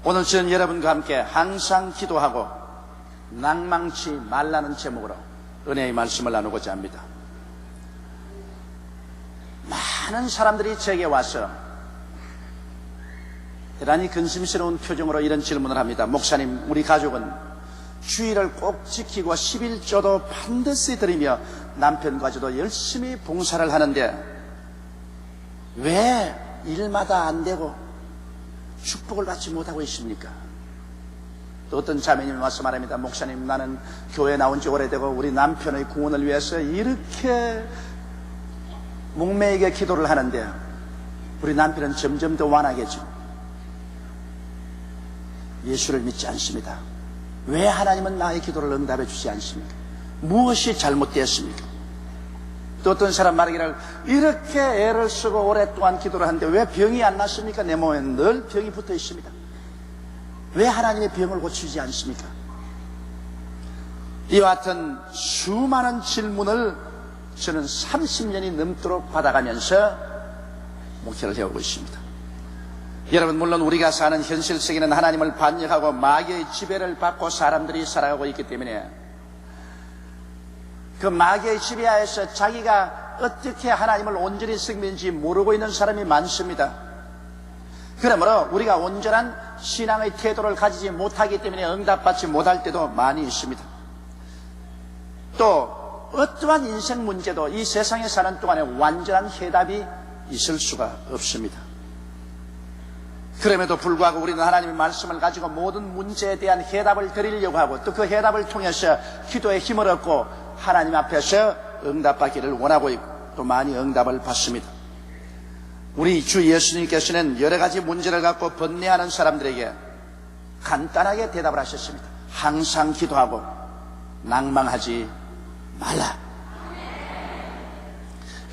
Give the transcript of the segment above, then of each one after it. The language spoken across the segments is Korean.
오늘 저는 여러분과 함께 항상 기도하고 낭망치 말라는 제목으로 은혜의 말씀을 나누고자 합니다. 많은 사람들이 제게 와서 대단히 근심스러운 표정으로 이런 질문을 합니다. 목사님, 우리 가족은 주일을 꼭 지키고 11조도 반드시 드리며 남편과도 열심히 봉사를 하는데 왜 일마다 안 되고 축복을 받지 못하고 있습니까? 또 어떤 자매님이 와서 말합니다. 목사님, 나는 교회 나온 지 오래되고 우리 남편의 구원을 위해서 이렇게 목매이게 기도를 하는데 우리 남편은 점점 더 완하겠죠. 예수를 믿지 않습니다. 왜 하나님은 나의 기도를 응답해 주지 않습니까? 무엇이 잘못되었습니까? 또 어떤 사람 말하기를 이렇게 애를 쓰고 오랫동안 기도를 하는데 왜 병이 안 났습니까? 내 몸에 늘 병이 붙어 있습니다. 왜 하나님의 병을 고치지 않습니까? 이와 같은 수많은 질문을 저는 30년이 넘도록 받아가면서 목회를 해오고 있습니다. 여러분, 물론 우리가 사는 현실 세계는 하나님을 반역하고 마귀의 지배를 받고 사람들이 살아가고 있기 때문에 그 마귀의 지배하에서 자기가 어떻게 하나님을 온전히 섬기는지 모르고 있는 사람이 많습니다. 그러므로 우리가 온전한 신앙의 태도를 가지지 못하기 때문에 응답받지 못할 때도 많이 있습니다. 또 어떠한 인생 문제도 이 세상에 사는 동안에 완전한 해답이 있을 수가 없습니다. 그럼에도 불구하고 우리는 하나님의 말씀을 가지고 모든 문제에 대한 해답을 드리려고 하고 또 그 해답을 통해서 기도에 힘을 얻고 하나님 앞에서 응답받기를 원하고 있고 또 많이 응답을 받습니다. 우리 주 예수님께서는 여러 가지 문제를 갖고 번뇌하는 사람들에게 간단하게 대답을 하셨습니다. 항상 기도하고 낭망하지 말라.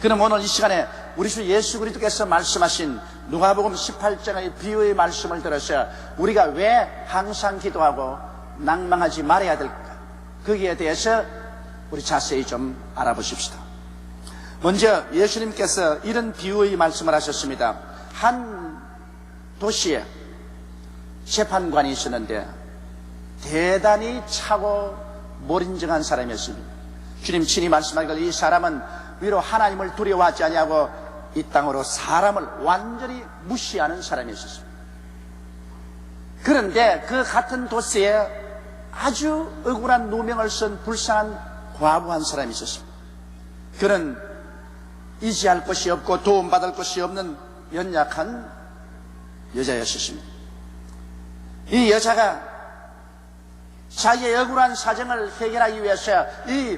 그럼 오늘 이 시간에 우리 주 예수 그리스도께서 말씀하신 누가복음 18장의 비유의 말씀을 들어서 우리가 왜 항상 기도하고 낭망하지 말아야 될까? 거기에 대해서 우리 자세히 좀 알아보십시다. 먼저 예수님께서 이런 비유의 말씀을 하셨습니다. 한 도시에 재판관이 있었는데 대단히 차고 모린정한 사람이었습니다. 주님 친히 말씀하기를 이 사람은 위로 하나님을 두려워하지 아니하고 이 땅으로 사람을 완전히 무시하는 사람이었습니다. 그런데 그 같은 도시에 아주 억울한 누명을 쓴 불쌍한 과부 한 사람이 있었습니다. 그는 의지할 것이 없고 도움받을 것이 없는 연약한 여자였습니다. 이 여자가 자기의 억울한 사정을 해결하기 위해서 이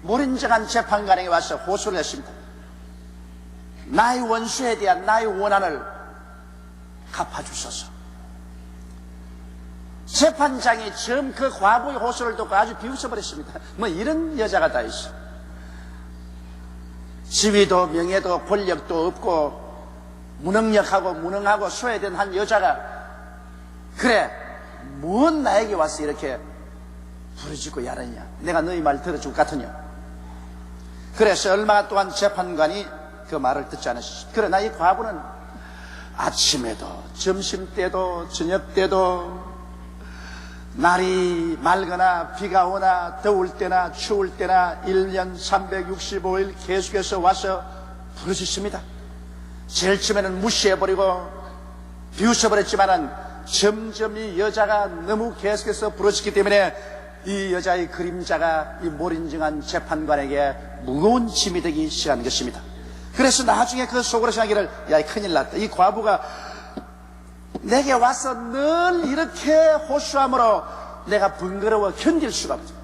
모린정한 재판관에게 와서 호소를 했습니다. 나의 원수에 대한 나의 원한을 갚아주소서. 재판장이 처음 그 과부의 호소를 듣고 아주 비웃어버렸습니다. 뭐 이런 여자가 다 있어. 지위도 명예도 권력도 없고 무능력하고 무능하고 소외된 한 여자가 그래 뭔 나에게 와서 이렇게 부르짖고 야르냐. 내가 너희 말 들어줄 것 같으냐. 그래서 얼마 동안 재판관이 그 말을 듣지 않으셨습니다. 그러나 이 과부는 아침에도 점심때도 저녁때도 날이 맑거나 비가 오나 더울 때나 추울 때나 1년 365일 계속해서 와서 부르짖습니다. 제일 처음에는 무시해버리고 비웃어버렸지만은 점점 이 여자가 너무 계속해서 부르짖기 때문에 이 여자의 그림자가 이 모린정한 재판관에게 무거운 짐이 되기 시작한 것입니다. 그래서 나중에 그 속으로 생각하기를 야, 큰일 났다. 이 과부가 내게 와서 늘 이렇게 호소함으로 내가 번거로워 견딜 수가 없다.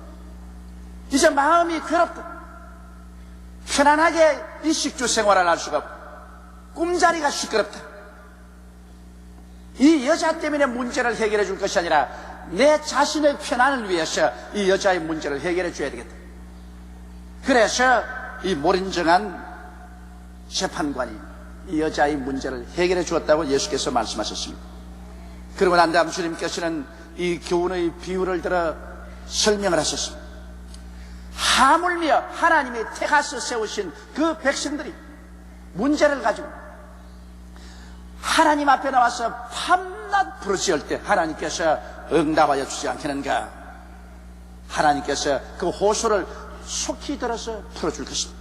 이제 마음이 괴롭다. 편안하게 이 식주 생활을 할 수가 없다. 꿈자리가 시끄럽다. 이 여자 때문에 문제를 해결해 줄 것이 아니라 내 자신의 편안을 위해서 이 여자의 문제를 해결해 줘야 되겠다. 그래서 이 모린정한 재판관이 이 여자의 문제를 해결해 주었다고 예수께서 말씀하셨습니다. 그러고 난 다음 주님께서는 이 교훈의 비유를 들어 설명을 하셨습니다. 하물며 하나님이 택하서 세우신 그 백성들이 문제를 가지고 하나님 앞에 나와서 밤낮 부르짖을 때 하나님께서 응답하여 주지 않겠는가? 하나님께서 그 호소를 속히 들어서 풀어줄 것입니다.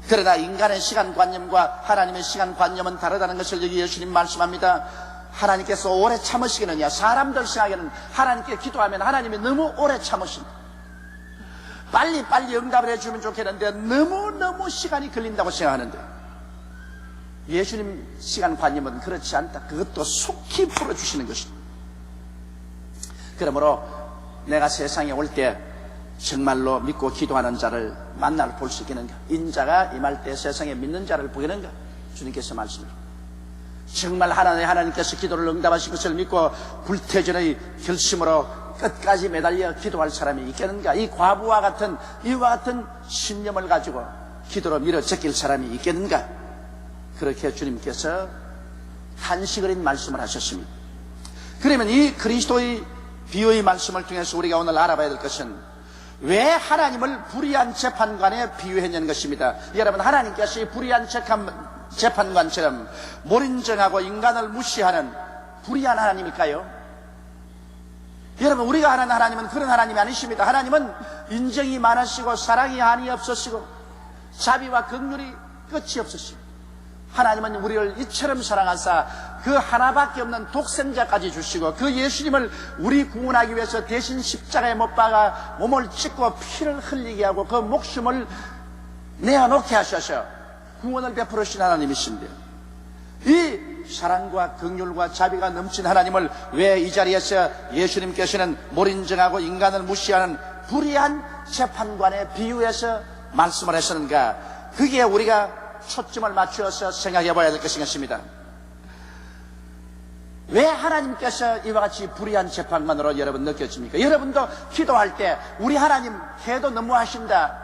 그러나 인간의 시간관념과 하나님의 시간관념은 다르다는 것을 여기 예수님 말씀합니다. 하나님께서 오래 참으시겠느냐? 사람들 생각에는 하나님께 기도하면 하나님이 너무 오래 참으신다. 빨리 응답을 해주면 좋겠는데 너무 시간이 걸린다고 생각하는데, 예수님 시간관념은 그렇지 않다. 그것도 속히 풀어주시는 것입니다. 그러므로 내가 세상에 올 때 정말로 믿고 기도하는 자를 만날 볼 수 있겠는가? 인자가 임할 때 세상에 믿는 자를 보겠는가? 주님께서 말씀합니다. 정말 하나님께서 기도를 응답하신 것을 믿고 불태전의 결심으로 끝까지 매달려 기도할 사람이 있겠는가? 이 과부와 같은 이와 같은 신념을 가지고 기도로 밀어 제낄 사람이 있겠는가? 그렇게 주님께서 탄식 어린 말씀을 하셨습니다. 그러면 이 그리스도의 비유의 말씀을 통해서 우리가 오늘 알아봐야 될 것은 왜 하나님을 불의한 재판관에 비유했냐는 것입니다. 여러분, 하나님께서 이 불의한 재판관처럼 몰인정하고 인간을 무시하는 불의한 하나님일까요? 여러분, 우리가 아는 하나님은 그런 하나님이 아니십니다. 하나님은 인정이 많으시고 사랑이 한이 없으시고 자비와 긍휼이 끝이 없으시고, 하나님은 우리를 이처럼 사랑하사 그 하나밖에 없는 독생자까지 주시고 그 예수님을 우리 구원하기 위해서 대신 십자가에 못 박아 몸을 찢고 피를 흘리게 하고 그 목숨을 내어놓게 하셔서 구원을 베풀으신 하나님이신데, 이 사랑과 긍휼과 자비가 넘친 하나님을 왜 이 자리에서 예수님께서는 몰인정하고 인간을 무시하는 불의한 재판관에 비유해서 말씀을 하셨는가? 그게 우리가 초점을 맞추어서 생각해 봐야 될 것입니다. 왜 하나님께서 이와 같이 불의한 재판관으로 여러분 느껴집니까? 여러분도 기도할 때 우리 하나님 해도 너무하신다,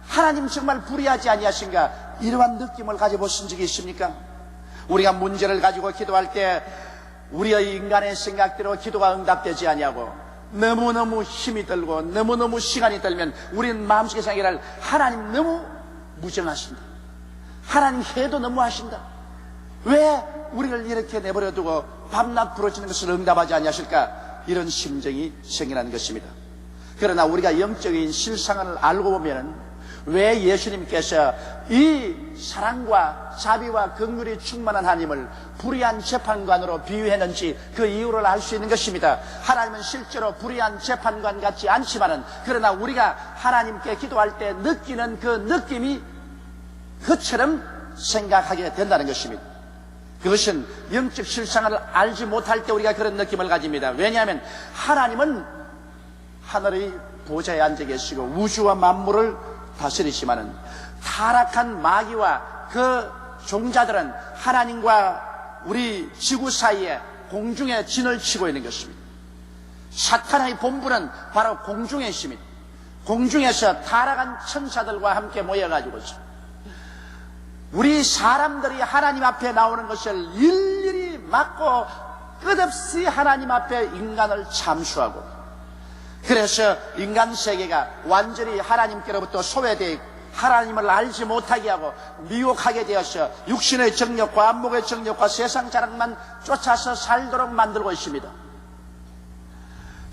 하나님 정말 불의하지 아니하신가, 이러한 느낌을 가져보신 적이 있습니까? 우리가 문제를 가지고 기도할 때 우리의 인간의 생각대로 기도가 응답되지 아니하고 너무너무 힘이 들고 너무너무 시간이 들면 우리는 마음속에 생각을, 하나님 너무 무정하신다, 하나님 해도 너무하신다, 왜 우리를 이렇게 내버려두고 밤낮 부러지는 것을 응답하지 아니하실까? 이런 심정이 생겨나는 것입니다. 그러나 우리가 영적인 실상을 알고 보면 왜 예수님께서 이 사랑과 자비와 긍휼이 충만한 하나님을 불의한 재판관으로 비유했는지 그 이유를 알 수 있는 것입니다. 하나님은 실제로 불의한 재판관 같지 않지만은, 그러나 우리가 하나님께 기도할 때 느끼는 그 느낌이 그처럼 생각하게 된다는 것입니다. 그것은 영적 실상을 알지 못할 때 우리가 그런 느낌을 가집니다. 왜냐하면 하나님은 하늘의 보좌에 앉아 계시고 우주와 만물을 다스리시마는 타락한 마귀와 그 종자들은 하나님과 우리 지구 사이에 공중에 진을 치고 있는 것입니다. 사탄의 본부는 바로 공중에 있습니다. 공중에서 타락한 천사들과 함께 모여가지고서 우리 사람들이 하나님 앞에 나오는 것을 일일이 막고 끝없이 하나님 앞에 인간을 참수하고, 그래서 인간 세계가 완전히 하나님께로부터 소외되어 있고 하나님을 알지 못하게 하고 미혹하게 되어서 육신의 정욕과 안목의 정욕과 세상 자랑만 쫓아서 살도록 만들고 있습니다.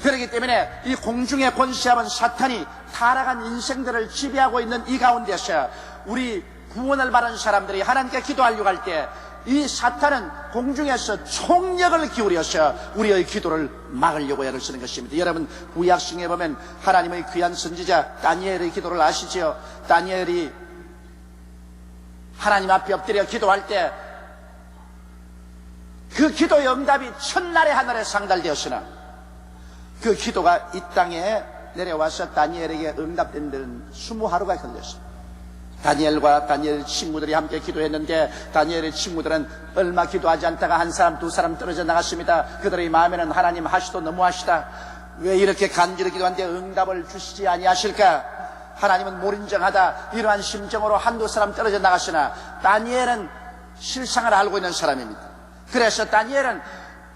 그렇기 때문에 이 공중에 권세하는 사탄이 타락한 인생들을 지배하고 있는 이 가운데서 우리 구원을 받은 사람들이 하나님께 기도하려고 할 때 이 사탄은 공중에서 총력을 기울여서 우리의 기도를 막으려고 애를 쓰는 것입니다. 여러분, 구약성에 보면 하나님의 귀한 선지자 다니엘의 기도를 아시죠? 다니엘이 하나님 앞에 엎드려 기도할 때 그 기도의 응답이 첫날에 하늘에 상달되었으나 그 기도가 이 땅에 내려와서 다니엘에게 응답된 데는 20하루가 걸렸습니다. 다니엘과 다니엘 친구들이 함께 기도했는데 다니엘의 친구들은 얼마 기도하지 않다가 한 사람 두 사람 떨어져 나갔습니다. 그들의 마음에는 하나님 하시도 너무하시다, 왜 이렇게 간절히 기도하는데 응답을 주시지 아니하실까, 하나님은 몰인정하다, 이러한 심정으로 한두 사람 떨어져 나갔으나 다니엘은 실상을 알고 있는 사람입니다. 그래서 다니엘은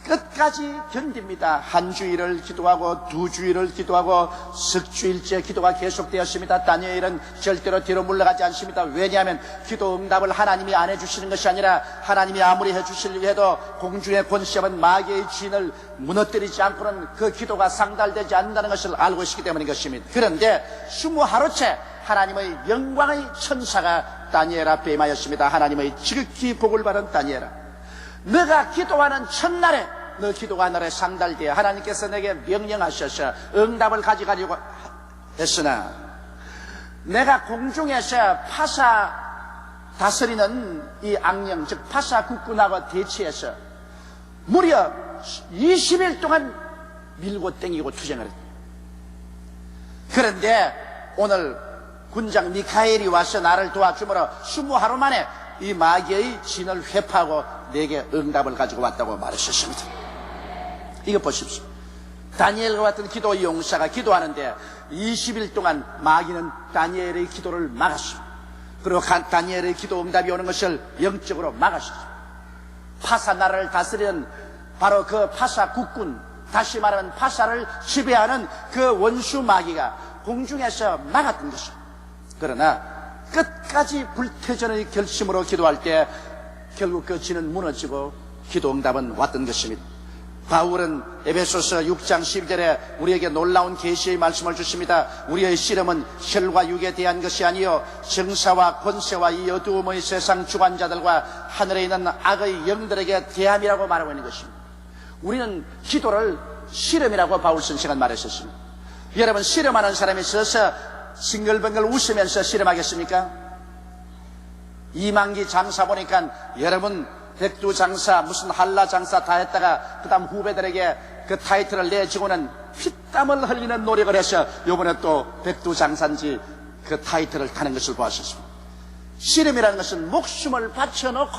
끝까지 견딥니다. 한 주일을 기도하고 두 주일을 기도하고 석주일째 기도가 계속되었습니다. 다니엘은 절대로 뒤로 물러가지 않습니다. 왜냐하면 기도 응답을 하나님이 안 해주시는 것이 아니라 하나님이 아무리 해주시려고 해도 공중의 권세는 마귀의 진을 무너뜨리지 않고는 그 기도가 상달되지 않는다는 것을 알고 있기 때문인 것입니다. 그런데 20하루째 하나님의 영광의 천사가 다니엘 앞에 임하였습니다. 하나님의 지극히 복을 받은 다니엘아, 너가 기도하는 첫날에 너 기도가 하늘에 상달되어 하나님께서 내게 명령하셔서 응답을 가져가려고 했으나 내가 공중에서 파사 다스리는 이 악령, 즉 파사 국군하고 대치해서 무려 20일 동안 밀고 땡기고 투쟁을 했다. 그런데 오늘 군장 미카엘이 와서 나를 도와주므로 20하루 만에 이 마귀의 진을 회파하고 내게 응답을 가지고 왔다고 말하셨습니다. 이거 보십시오. 다니엘과 같은 기도 용사가 기도하는데 20일 동안 마귀는 다니엘의 기도를 막았습니다. 그리고 다니엘의 기도 응답이 오는 것을 영적으로 막았습니다. 파사 나라를 다스리는 바로 그 파사 국군, 다시 말하면 파사를 지배하는 그 원수 마귀가 공중에서 막았던 것입니다. 그러나 끝까지 불태전의 결심으로 기도할 때 결국 그 진은 무너지고 기도 응답은 왔던 것입니다. 바울은 에베소서 6장 12절에 우리에게 놀라운 계시의 말씀을 주십니다. 우리의 씨름은 혈과 육에 대한 것이 아니요 정사와 권세와 이 어두움의 세상 주관자들과 하늘에 있는 악의 영들에게 대함이라고 말하고 있는 것입니다. 우리는 기도를 씨름이라고 바울 선생은 말했었습니다. 여러분, 씨름하는 사람이 서서 싱글벙글 웃으면서 씨름하겠습니까? 이만기 장사 보니까 여러분 백두 장사 무슨 한라 장사 다 했다가 그 다음 후배들에게 그 타이틀을 내주고는 피땀을 흘리는 노력을 해서 요번에 또 백두 장사인지 그 타이틀을 타는 것을 보았습니다. 씨름이라는 것은 목숨을 바쳐놓고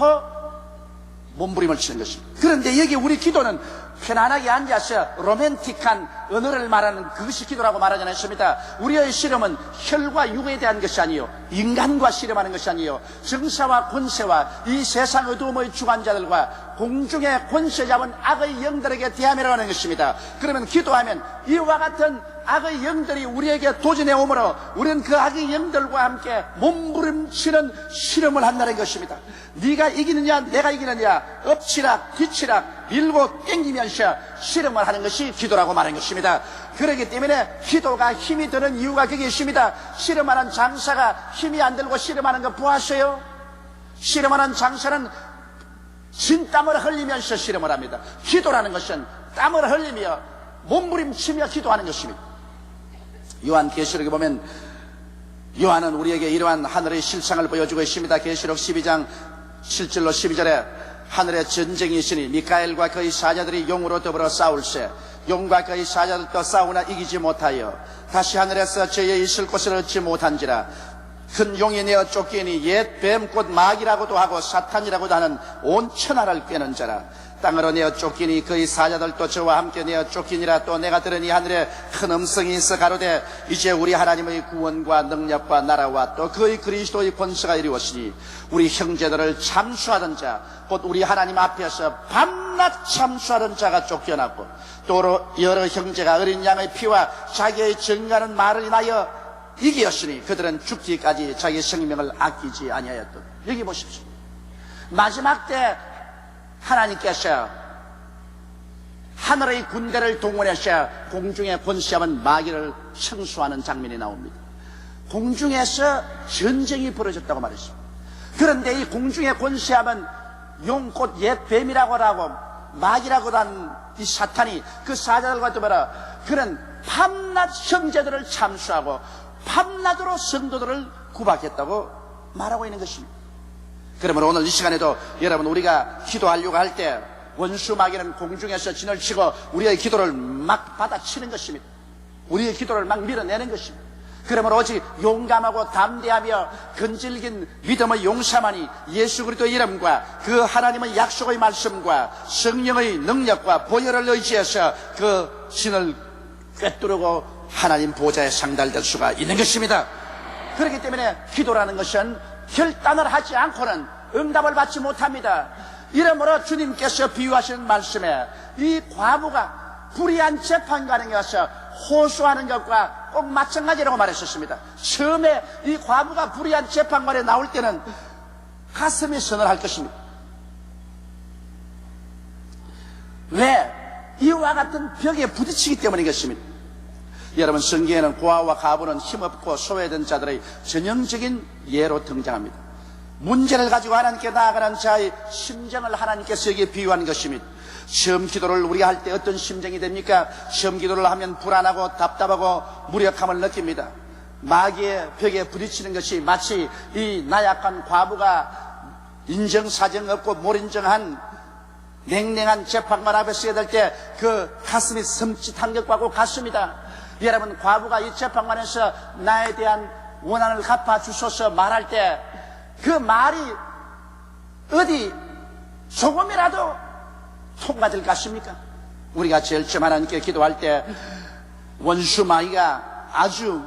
몸부림을 치는 것입니다. 그런데 여기 우리 기도는 편안하게 앉아서 로맨틱한 언어를 말하는 그것이 기도라고 말하지 않습니다. 우리의 씨름은 혈과 육에 대한 것이 아니요 인간과 씨름하는 것이 아니요 정사와 권세와 이 세상 어두움의 주관자들과 공중의 권세 잡은 악의 영들에게 대함이라고 하는 것입니다. 그러면 기도하면 이와 같은 악의 영들이 우리에게 도전해 오므로 우리는 그 악의 영들과 함께 몸부림치는 씨름을 한다는 것입니다. 네가 이기느냐 내가 이기느냐 엎치락 뒤치락 밀고 땡기면서 씨름을 하는 것이 기도라고 말하는 것입니다. 그렇기 때문에 기도가 힘이 드는 이유가 거기에 있습니다. 씨름하는 장사가 힘이 안 들고 씨름하는 거 보았어요? 씨름하는 장사는 진땀을 흘리면서 씨름을 합니다. 기도라는 것은 땀을 흘리며 몸부림치며 기도하는 것입니다. 요한계시록에 보면 요한은 우리에게 이러한 하늘의 실상을 보여주고 있습니다. 계시록 12장 7절로 12절에 하늘에 전쟁이 있으니 미카엘과 그의 사자들이 용으로 더불어 싸울세 용과 그의 사자들도 싸우나 이기지 못하여 다시 하늘에서 저의 있을 곳을 얻지 못한지라 큰 용이 내어 쫓기니 옛 뱀 곧 마귀라고도 하고 사탄이라고도 하는 온 천하를 꿰는 자라 땅으로 내어 쫓기니 그의 사자들도 저와 함께 내어 쫓기니라. 또 내가 들으니 하늘에 큰 음성이 있어 가로되 이제 우리 하나님의 구원과 능력과 나라와 또 그의 그리스도의 권세가 이루었으니 우리 형제들을 참수하던 자 곧 우리 하나님 앞에서 밤낮 참수하던 자가 쫓겨났고 또 여러 형제가 어린 양의 피와 자기의 정의하는 말을 인하여 이기었으니 그들은 죽기까지 자기 생명을 아끼지 아니하였다. 여기 보십시오. 마지막 때 하나님께서 하늘의 군대를 동원해서 공중에 권세하는 마귀를 청수하는 장면이 나옵니다. 공중에서 전쟁이 벌어졌다고 말했습니다. 그런데 이 공중에 권세하면 용꽃 옛 뱀이라고 하고 마귀라고 하는 이 사탄이 그 사자들과 더불어 그는 밤낮 형제들을 참수하고 밤낮으로 성도들을 구박했다고 말하고 있는 것입니다. 그러면 오늘 이 시간에도 여러분 우리가 기도하려고 할 때 원수 마귀는 공중에서 진을 치고 우리의 기도를 막 받아치는 것입니다. 우리의 기도를 막 밀어내는 것입니다. 그러면 오직 용감하고 담대하며 근질긴 믿음의 용사만이 예수 그리스도의 이름과 그 하나님의 약속의 말씀과 성령의 능력과 보혈을 의지해서 그 진을 꿰뚫고 하나님 보좌에 상달될 수가 있는 것입니다. 그렇기 때문에 기도라는 것은 결단을 하지 않고는 응답을 받지 못합니다. 이러므로 주님께서 비유하시는 말씀에 이 과부가 불의한 재판관에게 와서 호소하는 것과 꼭 마찬가지라고 말했었습니다. 처음에 이 과부가 불의한 재판관에 나올 때는 가슴이 서늘할 것입니다. 왜? 이와 같은 벽에 부딪히기 때문인 것입니다. 여러분, 성경에는 고아와 과부는 힘없고 소외된 자들의 전형적인 예로 등장합니다. 문제를 가지고 하나님께 나아가는 자의 심정을 하나님께서 여기에 비유한 것입니다. 시험 기도를 우리가 할 때 어떤 심정이 됩니까? 시험 기도를 하면 불안하고 답답하고 무력함을 느낍니다. 마귀의 벽에 부딪히는 것이 마치 이 나약한 과부가 인정사정 없고 몰인정한 냉랭한 재판관 앞에 서게 될 때 그 가슴이 섬찟한 것과 같습니다. 여러분, 과부가 이 재판관에서 나에 대한 원한을 갚아주소서 말할 때 그 말이 어디 조금이라도 통과될 것 같습니까? 우리가 제일 처음 하나님께 기도할 때 원수 마귀가 아주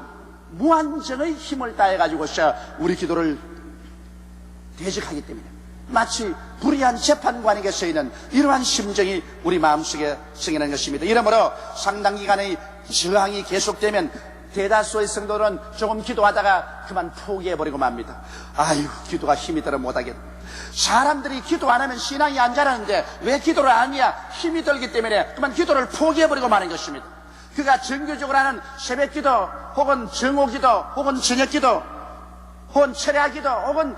무한정의 힘을 다해가지고서 우리 기도를 대적하기 때문에 마치 불의한 재판관에게 서 있는 이러한 심정이 우리 마음속에 생기는 것입니다. 이러므로 상당 기간의 저항이 계속되면 대다수의 성도는 조금 기도하다가 그만 포기해버리고 맙니다. 아유, 기도가 힘이 들어 못하겠다. 사람들이 기도 안 하면 신앙이 안 자라는데 왜 기도를 안 하냐? 힘이 들기 때문에 그만 기도를 포기해버리고 마는 것입니다. 그가 정규적으로 하는 새벽기도 혹은 정오기도 혹은 저녁기도 혹은 철야기도 혹은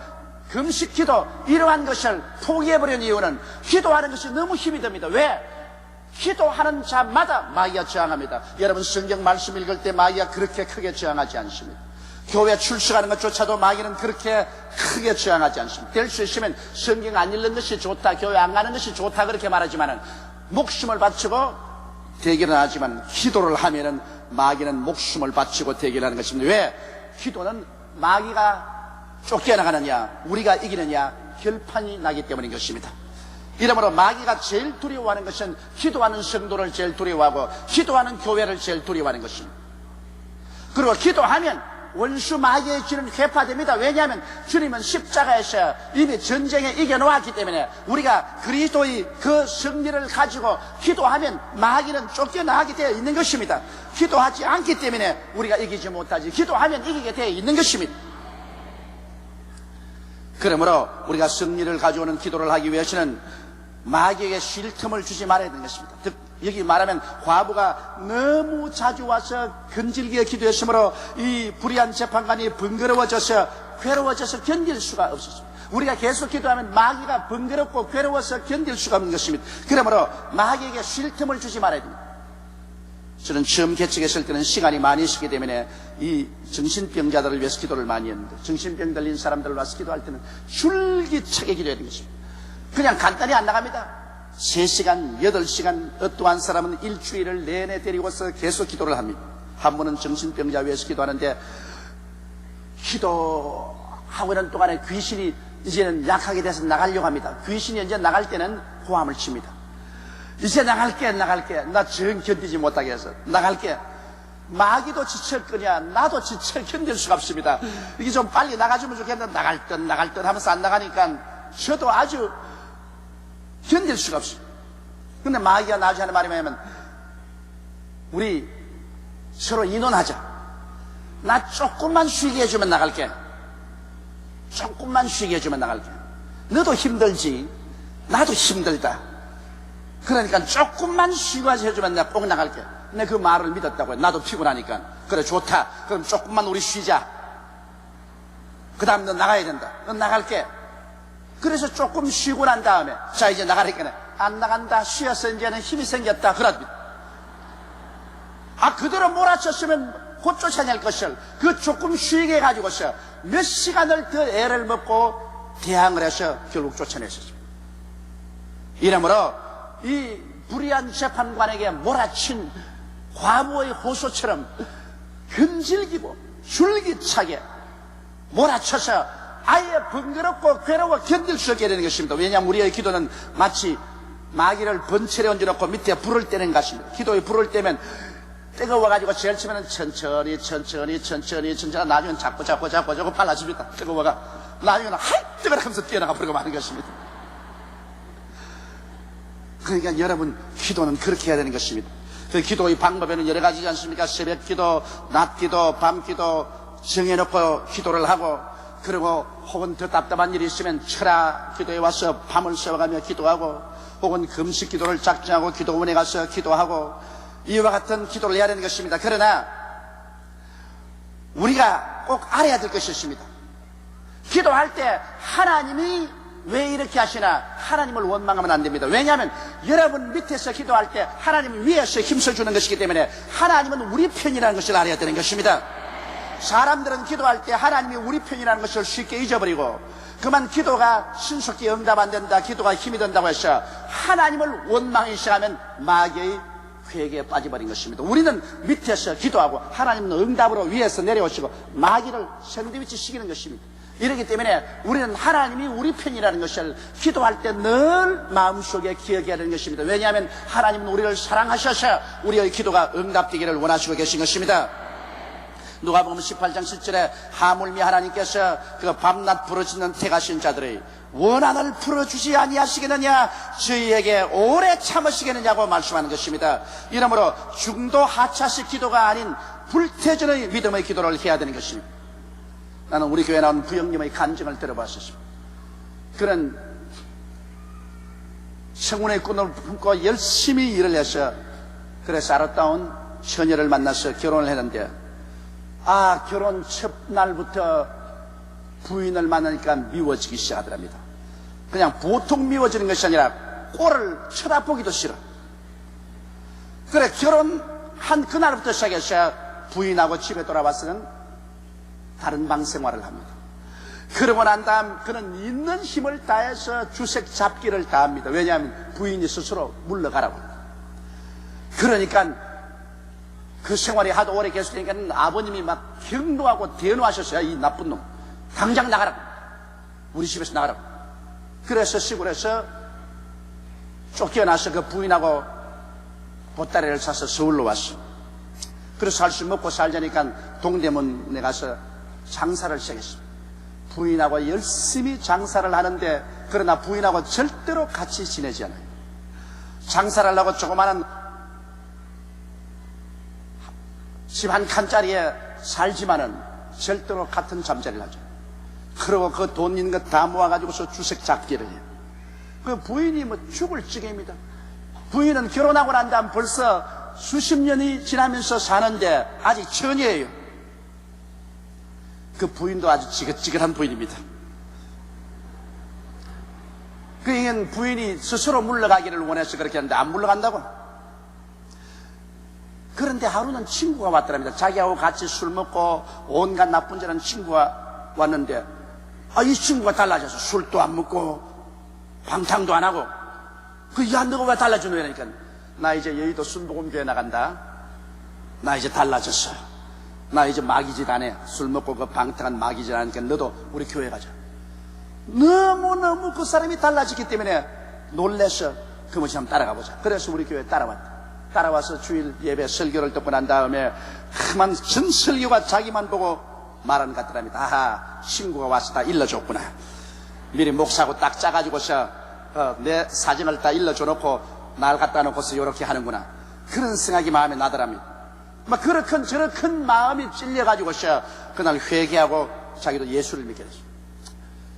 금식기도 이러한 것을 포기해버린 이유는 기도하는 것이 너무 힘이 듭니다. 왜? 기도하는 자마다 마귀가 저항합니다. 여러분, 성경 말씀 읽을 때 마귀가 그렇게 크게 저항하지 않습니다. 교회 출석하는 것조차도 마귀는 그렇게 크게 저항하지 않습니다. 될 수 있으면 성경 안 읽는 것이 좋다, 교회 안 가는 것이 좋다 그렇게 말하지만은 목숨을 바치고 대결은 하지만 기도를 하면은 마귀는 목숨을 바치고 대결하는 것입니다. 왜? 기도는 마귀가 쫓겨나가느냐 우리가 이기느냐 결판이 나기 때문인 것입니다. 이러므로 마귀가 제일 두려워하는 것은 기도하는 성도를 제일 두려워하고 기도하는 교회를 제일 두려워하는 것입니다. 그리고 기도하면 원수 마귀의 길은 회파됩니다. 왜냐하면 주님은 십자가에서 이미 전쟁에 이겨놓았기 때문에 우리가 그리스도의 그 승리를 가지고 기도하면 마귀는 쫓겨나게 되어 있는 것입니다. 기도하지 않기 때문에 우리가 이기지 못하지 기도하면 이기게 되어 있는 것입니다. 그러므로 우리가 승리를 가져오는 기도를 하기 위해서는 마귀에게 쉴 틈을 주지 말아야 되는 것입니다. 즉 여기 말하면 과부가 너무 자주 와서 근질기게 기도했으므로 이 불의한 재판관이 번거로워져서 괴로워져서 견딜 수가 없었습니다. 우리가 계속 기도하면 마귀가 번거롭고 괴로워서 견딜 수가 없는 것입니다. 그러므로 마귀에게 쉴 틈을 주지 말아야 됩니다. 저는 처음 개척했을 때는 시간이 많이 있었기 때문에 이 정신병자들을 위해서 기도를 많이 했는데 정신병 들린 사람들 와서 기도할 때는 줄기차게 기도해야 되는 것입니다. 그냥 간단히 안 나갑니다. 3시간, 8시간 어떠한 사람은 일주일을 내내 데리고서 계속 기도를 합니다. 한 분은 정신병자 위해서 기도하는데 기도하고 있는 동안에 귀신이 이제는 약하게 돼서 나가려고 합니다. 귀신이 이제 나갈 때는 고함을 칩니다. 이제 나갈게 나 정 견디지 못하게 해서 나갈게. 마귀도 지칠 거냐 나도 지쳐 견딜 수가 없습니다. 이게 좀 빨리 나가주면 좋겠는데 나갈 듯 하면서 안 나가니까 저도 아주 견딜 수가 없어요. 근데 마귀가 나중에 하는 말이 뭐냐면 우리 서로 인원하자. 나 조금만 쉬게 해주면 나갈게. 조금만 쉬게 해주면 나갈게. 너도 힘들지 나도 힘들다. 그러니까 조금만 쉬고 해주면 내가 꼭 나갈게. 근데 그 말을 믿었다고요. 나도 피곤하니까. 그래 좋다. 그럼 조금만 우리 쉬자. 그 다음 너 나가야 된다. 너 나갈게. 그래서 조금 쉬고 난 다음에 자 이제 나가니까 안 나간다. 쉬어서 이제는 힘이 생겼다. 그럽니다. 그대로 몰아쳤으면 곧 쫓아낼 것을 그 조금 쉬게 해가지고서 몇 시간을 더 애를 먹고 대항을 해서 결국 쫓아냈었습니다. 이러므로 이 불의한 재판관에게 몰아친 과부의 호소처럼 근질기고 줄기차게 몰아쳐서 아예 번거롭고 괴로워 견딜 수 없게 되는 것입니다. 왜냐하면 우리의 기도는 마치 마귀를 번철에 얹어놓고 밑에 불을 떼는 것입니다. 기도에 불을 떼면 뜨거워가지고 제일 처음에는 천천히 나중에는 자꾸 빨라집니다. 뜨거워가 나중에는 하이 뜨거라 하면서 뛰어나가 버리고 마는 것입니다. 그러니까 여러분, 기도는 그렇게 해야 되는 것입니다. 그 기도의 방법에는 여러 가지지 않습니까? 새벽 기도, 낮 기도, 밤 기도 정해놓고 기도를 하고, 그리고 혹은 더 답답한 일이 있으면 철야 기도에 와서 밤을 새워가며 기도하고, 혹은 금식 기도를 작정하고 기도원에 가서 기도하고, 이와 같은 기도를 해야 되는 것입니다. 그러나 우리가 꼭 알아야 될 것이 있습니다. 기도할 때 하나님이 왜 이렇게 하시나, 하나님을 원망하면 안 됩니다. 왜냐하면 여러분 밑에서 기도할 때 하나님은 위에서 힘써 주는 것이기 때문에 하나님은 우리 편이라는 것을 알아야 되는 것입니다. 사람들은 기도할 때 하나님이 우리 편이라는 것을 쉽게 잊어버리고, 그만 기도가 신속히 응답 안 된다, 기도가 힘이 든다고 해서 하나님을 원망하기 시작하면 마귀의 회개에 빠져버린 것입니다. 우리는 밑에서 기도하고 하나님은 응답으로 위에서 내려오시고 마귀를 샌드위치 시키는 것입니다. 이렇기 때문에 우리는 하나님이 우리 편이라는 것을 기도할 때 늘 마음속에 기억해야 하는 것입니다. 왜냐하면 하나님은 우리를 사랑하셔서 우리의 기도가 응답되기를 원하시고 계신 것입니다. 누가복음 18장 7절에 하물며 하나님께서 그 밤낮 부르짖는 택하신 자들의 원한을 풀어주지 아니하시겠느냐, 저희에게 오래 참으시겠느냐고 말씀하는 것입니다. 이러므로 중도 하차식 기도가 아닌 불태전의 믿음의 기도를 해야 되는 것입니다. 나는 우리 교회에 나온 부형님의 간증을 들어봤었습니다. 그런 청운의 꿈을 품고 열심히 일을 해서 그래서 아름다운 처녀를 만나서 결혼을 했는데, 결혼 첫날부터 부인을 만나니까 미워지기 시작하더랍니다. 그냥 보통 미워지는 것이 아니라 꼴을 쳐다보기도 싫어. 그래, 결혼한 그날부터 시작해서 부인하고 집에 돌아와서는 다른 방 생활을 합니다. 그러고 난 다음 그는 있는 힘을 다해서 주색 잡기를 다합니다. 왜냐하면 부인이 스스로 물러가라고 합니다. 그러니까 그 생활이 하도 오래 계속되니까 아버님이 막 경노하고 대노하셨어요. 이 나쁜 놈, 당장 나가라고, 우리 집에서 나가라고. 그래서 시골에서 쫓겨나서 그 부인하고 보따리를 사서 서울로 왔어. 그래서 살 수 먹고 살자니까 동대문에 가서 장사를 시작했습니다. 부인하고 열심히 장사를 하는데, 그러나 부인하고 절대로 같이 지내지 않아요. 장사를 하려고 조그마한 집 한 칸짜리에 살지만은 절대로 같은 잠자리를 하죠. 그리고 그 돈 있는 거 다 모아가지고서 주색 잡기를 해요. 그 부인이 뭐 죽을 지경입니다. 부인은 결혼하고 난 다음 벌써 수십 년이 지나면서 사는데 아직 처녀예요. 그 부인도 아주 지긋지긋한 부인입니다. 그러니까 부인이 스스로 물러가기를 원해서 그렇게 하는데 안 물러간다고. 그런데 하루는 친구가 왔더랍니다. 자기하고 같이 술 먹고 온갖 나쁜 짓 하는 친구가 왔는데, 이 친구가 달라져서 술도 안 먹고 방탕도 안 하고, 야, 너가 왜 달라지노? 이러니까, 나 이제 여의도 순복음교회 나간다. 나 이제 달라졌어. 나 이제 마귀짓 안 해. 술 먹고 그 방탕한 마귀짓 안 하니까 너도 우리 교회 가자. 너무너무 그 사람이 달라졌기 때문에 놀래서 그것이 한번 따라가 보자. 그래서 우리 교회에 따라왔다. 따라와서 주일 예배 설교를 듣고 난 다음에 그만 전 설교가 자기만 보고 말하는 것 같더랍니다. 아하, 친구가 와서 다 일러줬구나. 미리 목사하고 딱 짜가지고서 내 사정을 다 일러줘 놓고 날 갖다 놓고서 이렇게 하는구나. 그런 생각이 마음에 나더랍니다. 막 그렇건 저렇건 마음이 찔려가지고서 그날 회개하고 자기도 예수를 믿게 됐어요.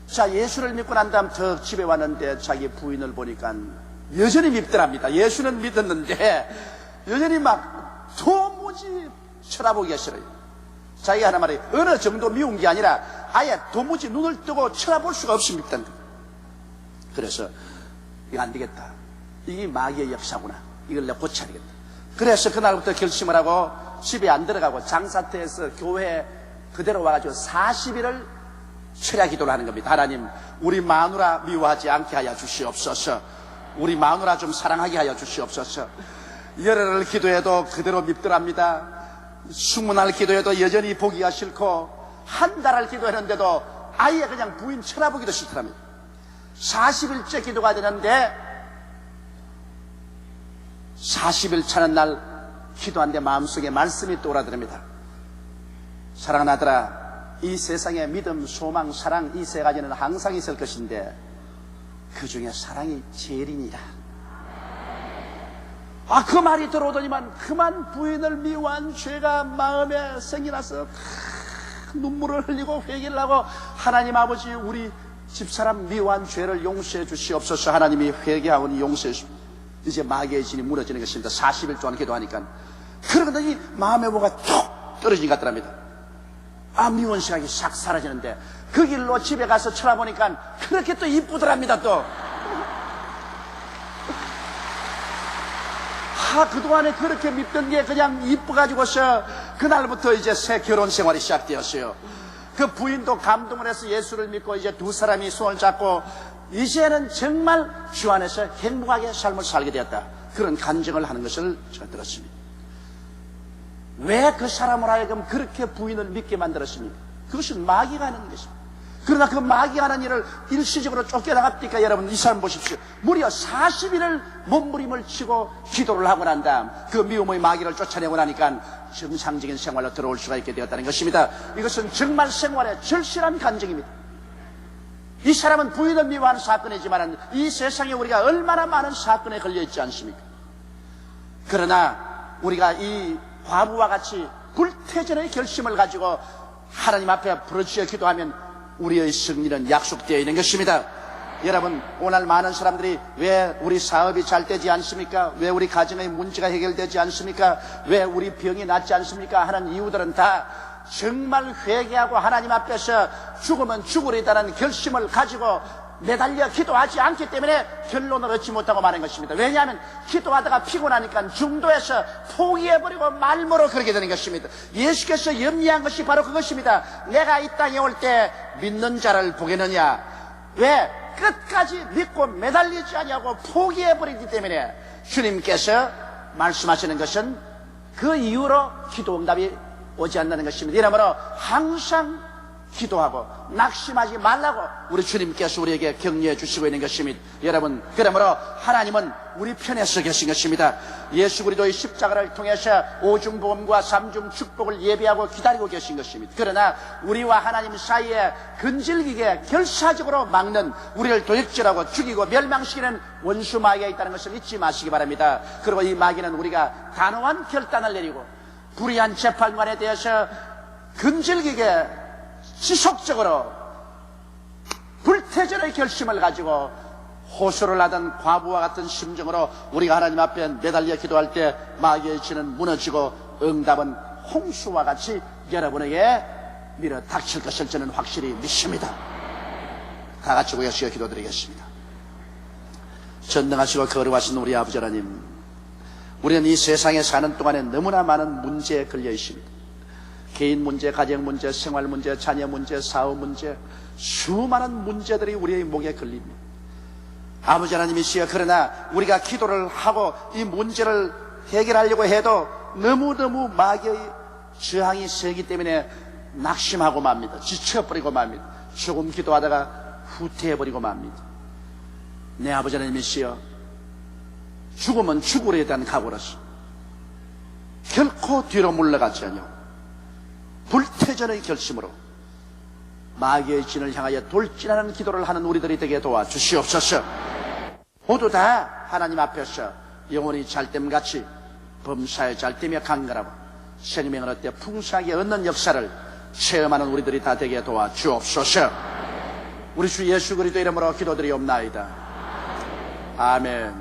자, 예수를 믿고 난 다음 더 집에 왔는데 자기 부인을 보니까 여전히 밉더랍니다. 예수는 믿었는데 여전히 막 도무지 쳐다보기가 싫어요. 자기가 하는 말이 어느 정도 미운 게 아니라 아예 도무지 눈을 뜨고 쳐다볼 수가 없이 밉다는 거예요. 그래서 이거 안 되겠다. 이게 마귀의 역사구나. 이걸 내가 고쳐야 되겠다. 그래서 그날부터 결심을 하고 집에 안 들어가고 장사터에서 교회에 그대로 와가지고 40일을 철야 기도를 하는 겁니다. 하나님, 우리 마누라 미워하지 않게 하여 주시옵소서. 우리 마누라 좀 사랑하게 하여 주시옵소서. 열흘을 기도해도 그대로 밉더랍니다. 20날 기도해도 여전히 보기가 싫고, 한 달을 기도했는데도 아예 그냥 부인 쳐다보기도 싫더랍니다. 40일째 기도가 되는데 40일 차는 날 기도한데 마음속에 말씀이 떠오르더랍니다. 사랑하는 아들아, 이 세상에 믿음, 소망, 사랑 이 세 가지는 항상 있을 것인데 그 중에 사랑이 제일이니라. 그 말이 들어오더니만 그만 부인을 미워한 죄가 마음에 생겨나서 눈물을 흘리고 회개를 하고, 하나님 아버지, 우리 집사람 미워한 죄를 용서해 주시옵소서. 하나님이 회개하고 용서해 주십니다. 이제 마귀의 진이 무너지는 것입니다. 40일 동안 기도하니까. 그러더니 마음의 무가 툭 떨어진 것 같더랍니다. 미운 생각이 싹 사라지는데, 그 길로 집에 가서 쳐다보니까 그렇게 또 이쁘더랍니다. 또 그동안에 그렇게 밉던 게 그냥 이뻐가지고서 그날부터 이제 새 결혼 생활이 시작되었어요. 그 부인도 감동을 해서 예수를 믿고 이제 두 사람이 손을 잡고 이제는 정말 주 안에서 행복하게 삶을 살게 되었다. 그런 간증을 하는 것을 제가 들었습니다. 왜 그 사람을 하여금 그렇게 부인을 믿게 만들었습니까? 그것은 마귀가 하는 것입니다. 그러나 그 마귀가 하는 일을 일시적으로 쫓겨나갑니까? 여러분, 이 사람 보십시오. 무려 40일을 몸부림을 치고 기도를 하고 난 다음 그 미움의 마귀를 쫓아내고 나니까 정상적인 생활로 들어올 수가 있게 되었다는 것입니다. 이것은 정말 생활의 절실한 간증입니다. 이 사람은 부인을 미워하는 사건이지만 이 세상에 우리가 얼마나 많은 사건에 걸려있지 않습니까? 그러나 우리가 이 과부와 같이 불태전의 결심을 가지고 하나님 앞에 부르짖어 기도하면 우리의 승리는 약속되어 있는 것입니다. 여러분, 오늘 많은 사람들이 왜 우리 사업이 잘 되지 않습니까? 왜 우리 가정의 문제가 해결되지 않습니까? 왜 우리 병이 낫지 않습니까? 하는 이유들은 다 정말 회개하고 하나님 앞에서 죽으면 죽으리다는 결심을 가지고 매달려 기도하지 않기 때문에 결론을 얻지 못하고 마는 것입니다. 왜냐하면 기도하다가 피곤하니까 중도에서 포기해버리고 말모로 그러게 되는 것입니다. 예수께서 염려한 것이 바로 그것입니다. 내가 이 땅에 올 때 믿는 자를 보겠느냐? 왜? 끝까지 믿고 매달리지 않냐고 포기해버리기 때문에 주님께서 말씀하시는 것은 그 이후로 기도 응답이 오지 않는다는 것입니다. 이러므로 항상 기도하고 낙심하지 말라고 우리 주님께서 우리에게 격려해 주시고 있는 것입니다. 여러분, 그러므로 하나님은 우리 편에 서 계신 것입니다. 예수 그리스도의 십자가를 통해서 오중보험과 삼중 축복을 예비하고 기다리고 계신 것입니다. 그러나 우리와 하나님 사이에 근질기게 결사적으로 막는, 우리를 도적질하고 죽이고 멸망시키는 원수 마귀가 있다는 것을 잊지 마시기 바랍니다. 그리고 이 마귀는 우리가 단호한 결단을 내리고 불의한 재판관에 대해서 근질기게 지속적으로 불태전의 결심을 가지고 호소를 하던 과부와 같은 심정으로 우리가 하나님 앞에 매달려 기도할 때 마귀의 진은 무너지고 응답은 홍수와 같이 여러분에게 밀어 닥칠 것을 저는 확실히 믿습니다. 다 같이 고개시어 기도드리겠습니다. 전능하시고 거룩하신 우리 아버지 하나님, 우리는 이 세상에 사는 동안에 너무나 많은 문제에 걸려 있습니다. 개인 문제, 가정 문제, 생활 문제, 자녀 문제, 사업 문제, 수많은 문제들이 우리의 목에 걸립니다. 아버지 하나님이시여, 그러나 우리가 기도를 하고 이 문제를 해결하려고 해도 너무너무 마귀의 저항이 세기 때문에 낙심하고 맙니다. 지쳐버리고 맙니다. 조금 기도하다가 후퇴해버리고 맙니다. 내 아버지 하나님이시여, 죽으면 죽으리에 대한 각오로서 결코 뒤로 물러가지 않냐고 불태전의 결심으로 마귀의 진을 향하여 돌진하는 기도를 하는 우리들이 되게 도와주시옵소서. 모두 다 하나님 앞에서 영원히 잘됨같이 범사에 잘되며 강건하고 생명을 얻되 풍성하게 얻는 역사를 체험하는 우리들이 다 되게 도와주옵소서. 우리 주 예수 그리스도 이름으로 기도드리옵나이다. 아멘.